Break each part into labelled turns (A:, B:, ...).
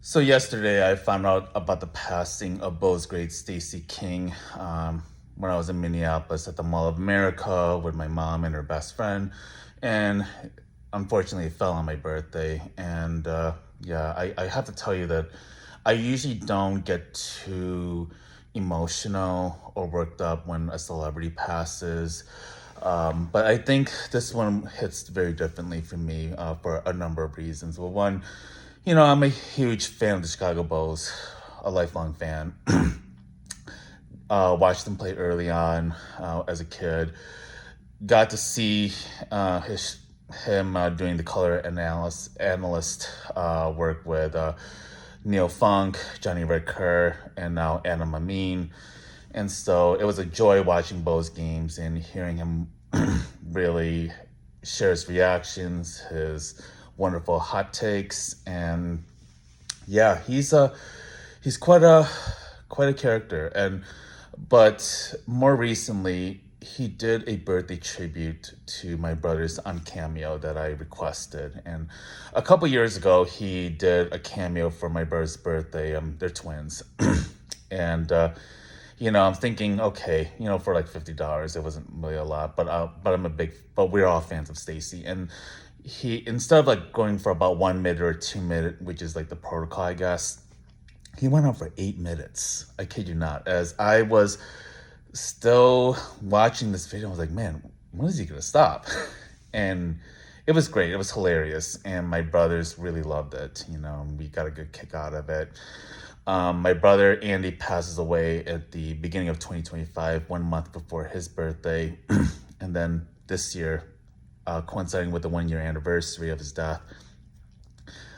A: So yesterday I found out about the passing of Bulls great Stacey King when I was in Minneapolis at the Mall of America with my mom and her best friend. And unfortunately it fell on my birthday. And I have to tell you that I usually don't get too emotional or worked up when a celebrity passes. But I think this one hits very differently for me for a number of reasons. Well, one, I'm a huge fan of the Chicago Bulls, a lifelong fan. Watched them play early on as a kid. Got to see him doing the color analyst work with Neil Funk, Johnny Red Kerr, and now Adam Amin. And so it was a joy watching Bo's games and hearing him really share his reactions, his wonderful hot takes, and yeah, he's quite a character. But more recently, he did a birthday tribute to my brothers on Cameo that I requested. And a couple years ago, he did a cameo for my brother's birthday. They're twins. And I'm thinking, okay, for like $50, it wasn't really a lot, but we're all fans of Stacey, and he, instead of like going for about 1 minute or 2 minute, which is like the protocol, I guess, he went on for 8 minutes. I kid you not. As I was still watching this video, I was like, man, when is he gonna stop? And it was great. It was hilarious, and my brothers really loved it. We got a good kick out of it. My brother Andy passes away at the beginning of 2025, 1 month before his birthday. And then this year, coinciding with the 1 year anniversary of his death,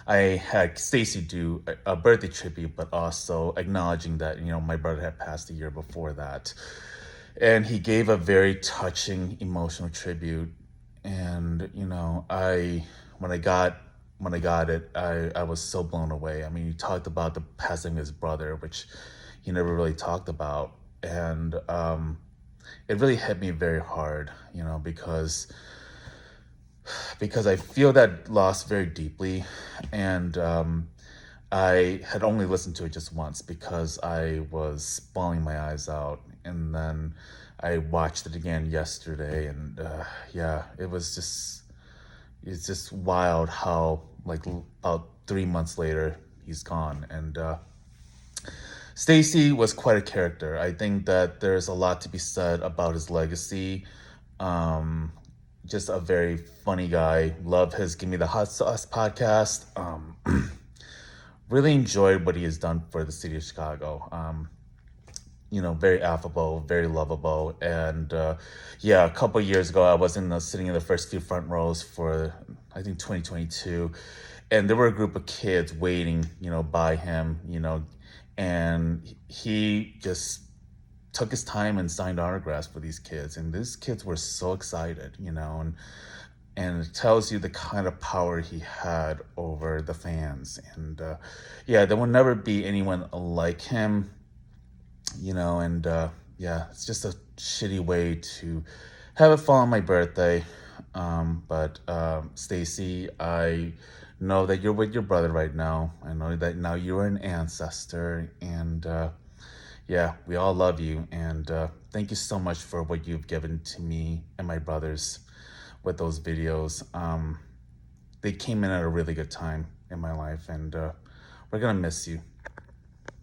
A: I had Stacey do a birthday tribute, but also acknowledging that, my brother had passed a year before that. And he gave a very touching, emotional tribute. And, when I got it, I was so blown away. I mean, he talked about the passing of his brother, which he never really talked about. And it really hit me very hard, because I feel that loss very deeply. And I had only listened to it just once because I was bawling my eyes out. And then I watched it again yesterday. And it's just wild how, like, about 3 months later, he's gone. And Stacey was quite a character. I think that there's a lot to be said about his legacy. Just a very funny guy. Love his Give Me the Hot Sauce podcast. Really enjoyed what he has done for the city of Chicago. Very affable, very lovable. And a couple years ago, I was sitting in the first few front rows for, I think, 2022. And there were a group of kids waiting, by him, and he just took his time and signed autographs for these kids. And these kids were so excited, and it tells you the kind of power he had over the fans. And there will never be anyone like him, it's just a shitty way to have it fall on my birthday. But Stacey, I know that you're with your brother right now. I know that now you're an ancestor, and we all love you. And thank you so much for what you've given to me and my brothers with those videos. They came in at a really good time in my life, and we're gonna miss you.